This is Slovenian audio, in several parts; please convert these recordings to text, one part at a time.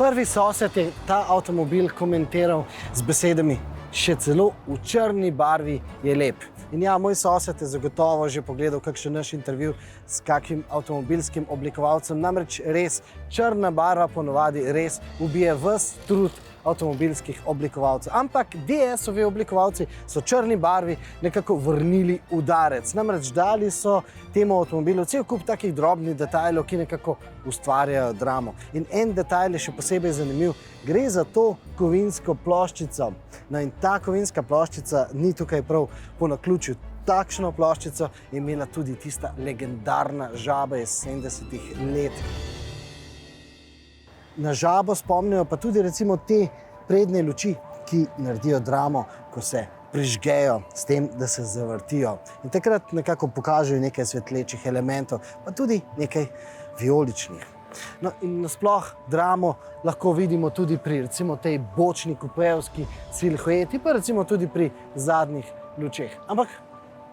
Prvi sosed je ta avtomobil komentiral z besedami: še celo v črni barvi je lep. In ja, moj sosed je zagotovo že pogledal kakšen naš intervju s kakim avtomobilskim oblikovalcem. Namreč res, črna barva ponovadi res ubije ves trud avtomobilskih oblikovalcev. Ampak DS-ovi oblikovalci so črni barvi nekako vrnili udarec. Namreč dali so temu avtomobilu cel kup takih drobnih detajlov, ki nekako ustvarjajo dramo. In en detajl je še posebej zanimiv. Gre za to kovinsko ploščico. No in ta kovinska ploščica ni tukaj prav po naključju. Takšno ploščico je imela tudi tista legendarna žaba iz 70-ih let. Na žabo spomnijo pa tudi recimo te prednje luči, ki naredijo dramo, ko se prižgejo s tem, da se zavrtijo. In takrat nekako pokažejo nekaj svetlečih elementov, pa tudi nekaj vijoličnih. No in nasploh dramo lahko vidimo tudi pri recimo tej bočni kupejevski silhueti, pa recimo tudi pri zadnjih lučeh. Ampak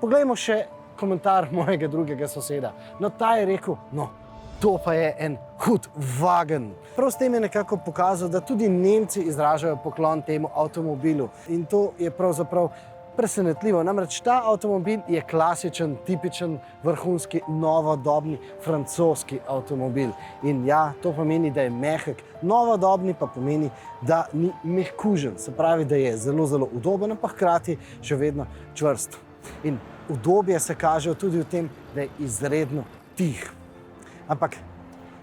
poglejmo še komentar mojega drugega soseda. No, ta je rekel, no, to pa je en hud wagen. Prav s tem je nekako pokazal, da tudi Nemci izražajo poklon temu avtomobilu. In to je pravzaprav presenetljivo. Namreč ta avtomobil je klasičen, tipičen, vrhunski, novodobni francoski avtomobil. In ja, to pomeni, da je mehek, novodobni pa pomeni, da ni mehkužen. Se pravi, da je zelo, zelo udoben, pa hkrati še vedno čvrst. In udobje se kaže tudi v tem, da je izredno tih. Ampak,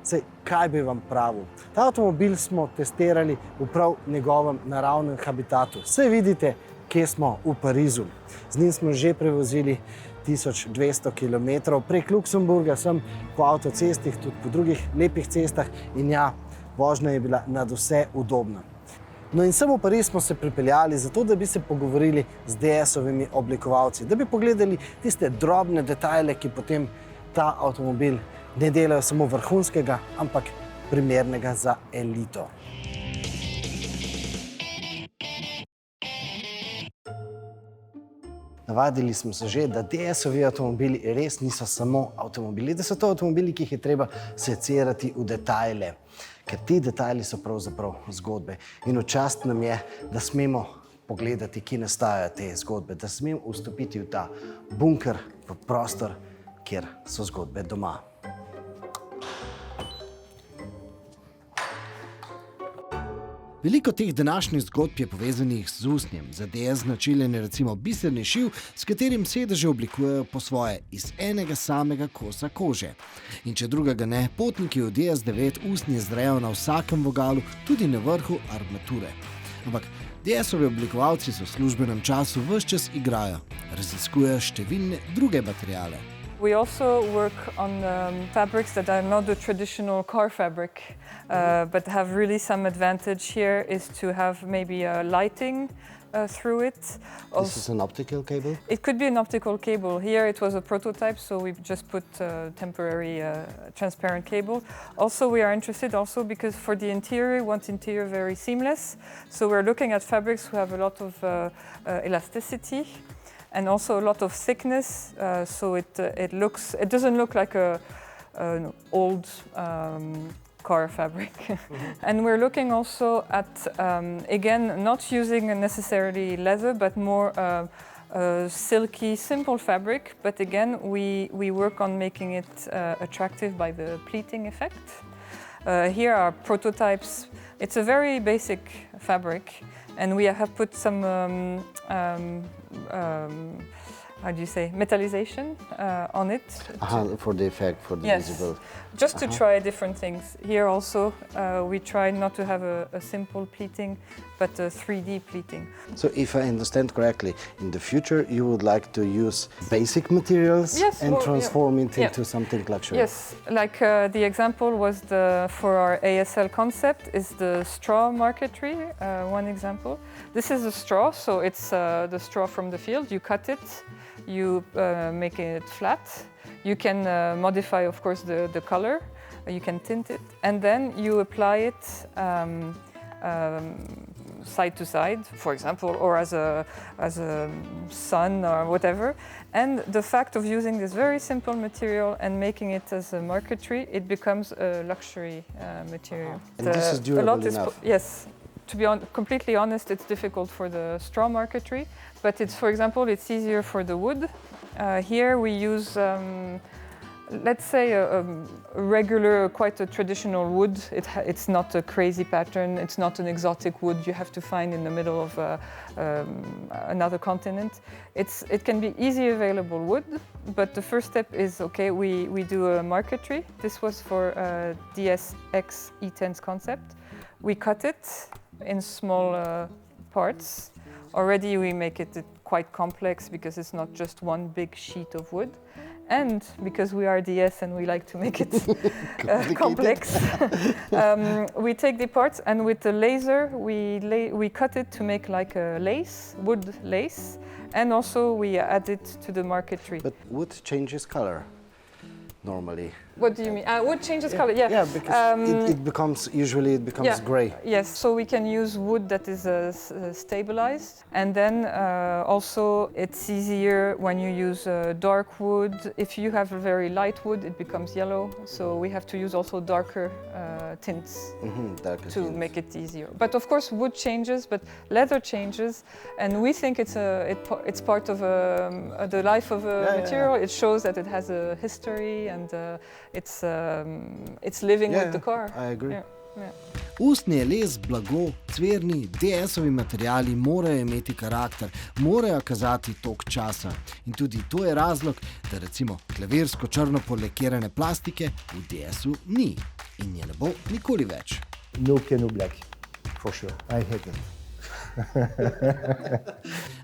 saj, kaj bi vam pravil? Ta avtomobil smo testirali v prav njegovem naravnem habitatu. Saj vidite, kje smo v Parizu. Z njim smo že prevozili 1200 km prek Luksemburga, sem po avtocestih, tudi po drugih lepih cestah in ja, vožnja je bila nadvse udobna. No in sem v Pariz smo se pripeljali zato, da bi se pogovorili z DS-ovimi oblikovalci, da bi pogledali tiste drobne detajle, ki potem ta avtomobil ne delajo samo vrhunskega, ampak primernega za elito. Navadili smo se že, da DS-ovi avtomobili res niso samo avtomobili, da so to avtomobili, ki jih je treba secirati v detajle. Ker ti detajli so pravzaprav zgodbe. In v čast nam je, da smemo pogledati, kje nastajajo te zgodbe, da smemo vstopiti v ta bunker, v prostor, kjer so zgodbe doma. Veliko teh današnjih zgodb je povezanih z usnjem. Za DS značilen je recimo biserni šiv, s katerim sedeže oblikujejo po svoje iz enega samega kosa kože. In če drugega ne, potniki v DS9 usnje zrejo na vsakem vogalu, tudi na vrhu armature. Ampak DS-ovi oblikovalci so v službenem času ves čas igrajo, raziskujejo številne druge materiale. We also work on fabrics that are not the traditional car fabric, but have really some advantage here is to have maybe lighting through it. This is an optical cable? It could be an optical cable. Here it was a prototype, so we've just put temporary transparent cable. Also we are interested also because for the interior, we want interior very seamless. So we're looking at fabrics who have a lot of elasticity. And also a lot of thickness, so it doesn't look like an old car fabric. And we're looking also at, again, not using necessarily leather, but more silky, simple fabric. But again, we work on making it attractive by the pleating effect. Here are prototypes. It's a very basic fabric. And we have put some, how do you say, metallization on it. For the effect, for the yes, visible. Just to try different things. Here also, we try not to have a simple pleating, but a 3D pleating. So if I understand correctly, in the future you would like to use basic materials and transform it into something luxurious? Yes, like the example was for our ASL concept is the straw marquetry, one example. This is a straw, so it's the straw from the field. You cut it, you make it flat. You can modify, of course, the color. You can tint it, and then you apply it side to side, for example, or as a sun or whatever. And the fact of using this very simple material and making it as a marquetry, it becomes a luxury material. And this is durable enough? Yes. To be completely honest, it's difficult for the straw marquetry, but it's, for example, it's easier for the wood. Here we use, let's say, a regular, quite a traditional wood. It's not a crazy pattern. It's not an exotic wood you have to find in the middle of another continent. It can be easy available wood, but the first step is, okay, we do a marquetry. This was for DSX E10's concept. We cut it in small parts. Already we make it quite complex because it's not just one big sheet of wood. And because we are DS and we like to make it complex, we take the parts and with the laser we cut it to make like a lace, wood lace, and also we add it to the marquetry. But wood changes color normally. What do you mean? Wood changes color, yeah. Yeah, because it becomes grey. Yes, so we can use wood that is stabilized. And then also it's easier when you use dark wood. If you have a very light wood, it becomes yellow. So we have to use also darker tints to make it easier. But of course wood changes, but leather changes. And we think it's part of the life of a material. It shows that it has a history and it's living with the car. I agree. Yeah. Ustni les, blago, cverni, DS-ovi materiali morajo imeti karakter, morajo kazati tok časa. In tudi to je razlog, da recimo klavirsko črno polekirane plastike v DS-u ni in je ne bo nikoli več. No piano black, for sure. I hate it.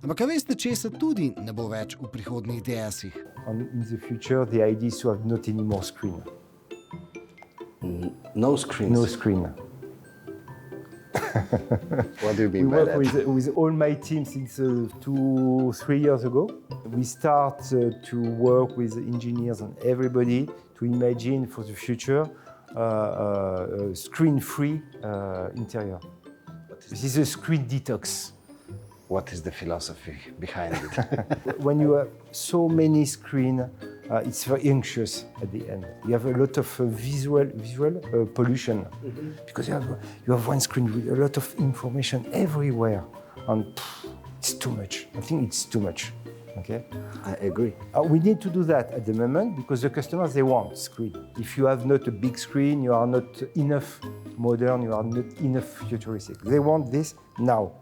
Ampak a veste, česa tudi ne bo več v prihodnjih DS-ih? In the future, the idea is to have not any more screen. No screens? No screen. What do you mean by that? We work with all my team since 2-3 years ago. We start to work with engineers and everybody to imagine for the future a screen-free interior. This is a screen detox. What is the philosophy behind it? When you have so many screens, it's very anxious at the end. You have a lot of visual pollution because you have one screen with a lot of information everywhere, and it's too much. I think it's too much. Okay, I agree. We need to do that at the moment because the customers, they want screen. If you have not a big screen, you are not enough modern, you are not enough futuristic. They want this now.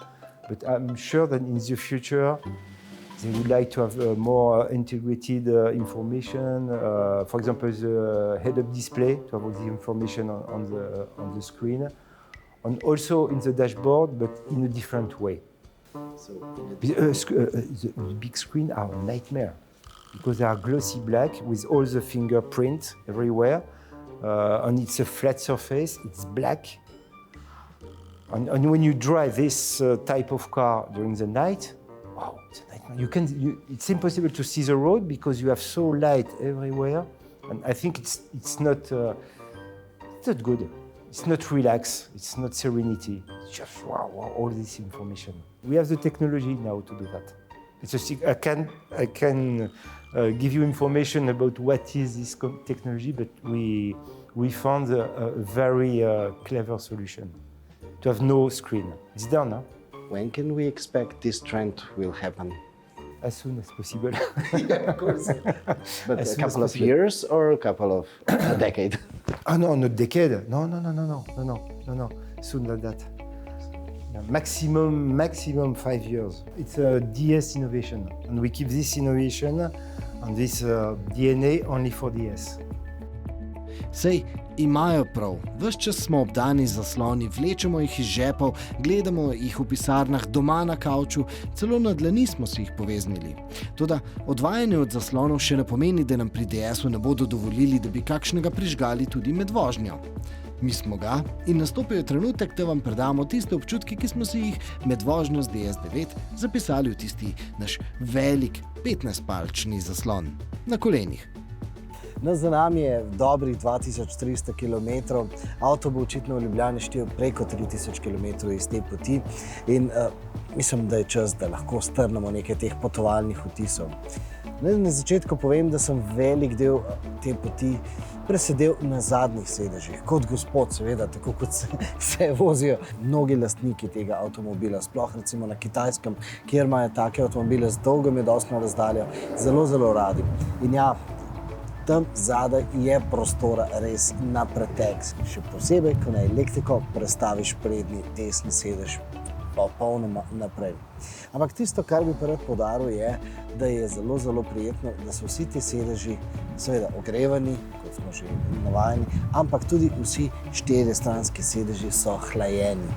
But I'm sure that in the future, they would like to have more integrated information. For example, the head-up display, to have all the information on the screen. And also in the dashboard, but in a different way. So, the big screens are a nightmare because they are glossy black with all the fingerprints everywhere. And it's a flat surface, it's black. And when you drive this type of car during the night, wow, it's a nightmare. It's impossible to see the road because you have so light everywhere. And I think it's not good. It's not relaxed. It's not serenity. It's just wow, all this information. We have the technology now to do that. It's I can give you information about what is this technology, but we found a very clever solution. To have no screen. It's done, huh? When can we expect this trend will happen? As soon as possible. Yeah, of course. But a couple of years or a couple of a decade? Oh no, not decade. No. Sooner than that. Yeah, maximum 5 years. It's a DS innovation, and we keep this innovation and this DNA only for DS. Sej, imajo prav. Ves čas smo obdani z zasloni, vlečemo jih iz žepov, gledamo jih v pisarnah, doma na kavču, celo na dlani smo si jih poveznili. Toda odvajanje od zaslonov še ne pomeni, da nam pri DS-u ne bodo dovolili, da bi kakšnega prižgali tudi med vožnjo. Mi smo ga in nastopil je trenutek, da vam predamo tiste občutki, ki smo si jih med vožnjo z DS9 zapisali v tisti naš velik 15-palčni zaslon na kolenih. No, za nami je dobrih 2300 km, avto bo očitno v Ljubljani štel preko 3000 km iz te poti in mislim, da je čas, da lahko strnemo nekaj teh potovalnih vtisov. Na začetku povem, da sem velik del te poti presedel na zadnjih sedežih, kot gospod, seveda, tako kot se vozijo mnogi lastniki tega avtomobila, sploh recimo na Kitajskem, kjer imajo take avtomobile z dolgo medosno razdaljo, zelo, zelo radi. In ja, tam zadaj je prostora res na pretek, še posebej, ko na elektriko prestaviš prednji desni sedež popolnoma naprej. Ampak tisto, kar bi pa rad poudaril, je, da je zelo, zelo prijetno, da so vsi ti sedeži seveda ogrevani, kot smo že navajeni, ampak tudi vsi štiristranski sedeži so hlajeni.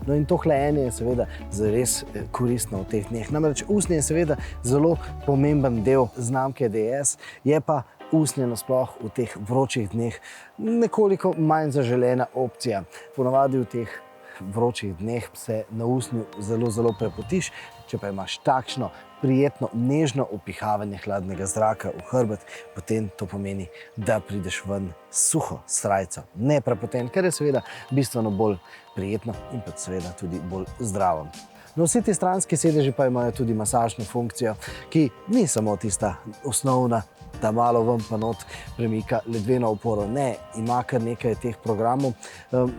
No in to hlajenje je seveda zares koristno v teh dneh. Namreč usnje je seveda zelo pomemben del znamke DS, je pa usnje nasploh v teh vročih dneh nekoliko manj zaželena opcija. Ponavadi v teh vročih dneh se na usnju zelo, zelo prepotiš, če pa imaš takšno prijetno, nežno upihavanje hladnega zraka v hrbet, potem to pomeni, da prideš ven suho srajco, ne prepoten, kar je seveda bistveno bolj prijetno in pa seveda tudi bolj zdravo. No, vsi ti stranski sedeži pa imajo tudi masažno funkcijo, ki ni samo tista osnovna, da malo ven pa not premika ledveno oporo. Ne, ima kar nekaj teh programov,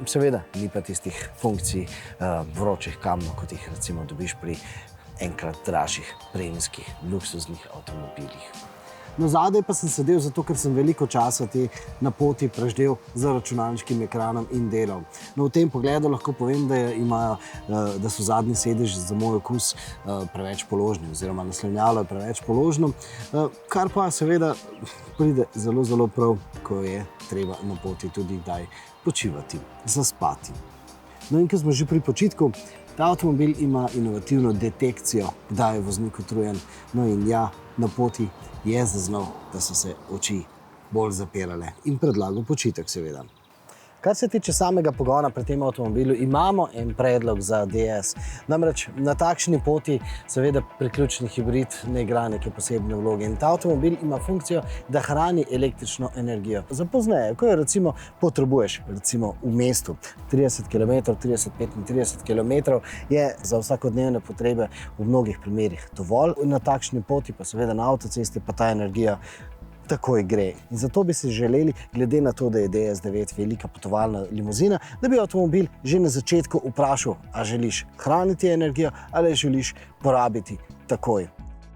seveda ni pa tistih funkcij vročih kamnov, kot jih recimo dobiš pri enkrat dražjih premijskih luksuznih avtomobilih. No, zadaj pa sem sedel zato, ker sem veliko časa na poti preždel za računalniškim ekranom in delal. No, v tem pogledu lahko povem, da so zadnji sedeži za moj okus preveč položni oziroma naslanjalo je preveč položno, kar pa seveda pride zelo, zelo prav, ko je treba na poti tudi kdaj počivati, zaspati. No in ko smo že pri počitku, ta avtomobil ima inovativno detekcijo, kdaj je voznik utrujen. No in ja, na poti je zaznal, da so se oči bolj zapirale in predlagal počitek, seveda. Kar se tiče samega pogona pri tem avtomobilu, imamo en predlog za DS. Namreč na takšni poti seveda priključni hibrid ne igra neke posebne vloge in ta avtomobil ima funkcijo, da hrani električno energijo. Za pozneje, ko jo recimo potrebuješ, recimo v mestu, 30 km, 30-35 km je za vsakodnevne potrebe v mnogih primerih dovolj. Na takšni poti pa seveda na avtocesti pa ta energija takoj gre. In zato bi si želeli, glede na to, da je DS9 velika potovalna limuzina, da bi avtomobil že na začetku vprašal, a želiš hraniti energijo ali želiš porabiti takoj.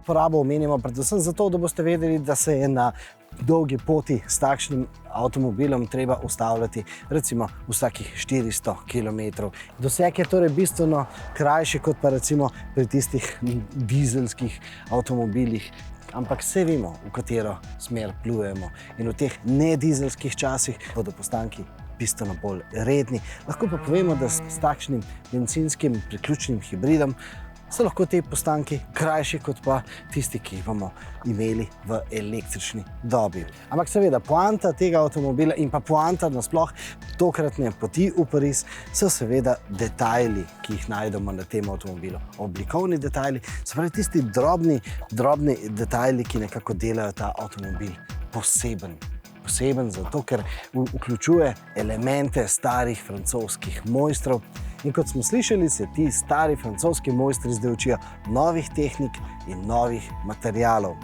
Porabo omenjamo predvsem zato, da boste vedeli, da se je na dolgi poti s takšnim avtomobilom treba ustavljati recimo vsakih 400 km. Doseg je torej bistveno krajši kot pa recimo pri tistih dizelskih avtomobilih. Ampak vse vemo, v katero smer plujemo in v teh nedizelskih časih bodo postanki bistveno bolj redni. Lahko pa povemo, da s takšnim bencinskim priključnim hibridom so lahko te postanki krajši kot pa tisti, ki jih bomo imeli v električni dobi. Ampak seveda, poanta tega avtomobila in pa poanta nasploh tokratne poti v Pariz so seveda detajli, ki jih najdemo na tem avtomobilu. Oblikovni detajli, se pravi tisti drobni detajli, ki nekako delajo ta avtomobil poseben. Poseben zato, ker vključuje elemente starih francoskih mojstrov. In kot smo slišali, se ti stari francoski mojstri zdaj učijo novih tehnik in novih materialov.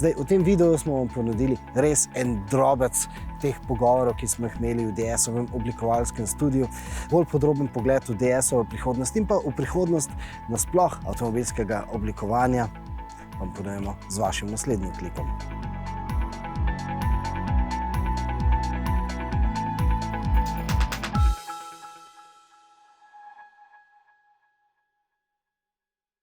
Zdaj, v tem videu smo vam ponudili res en drobec teh pogovorov, ki smo jih imeli v DS-ovem oblikovalskem studiu. Bolj podroben pogled v DS-ovo prihodnost in pa v prihodnost nasploh avtomobilskega oblikovanja vam ponujemo z vašim naslednjim klikom.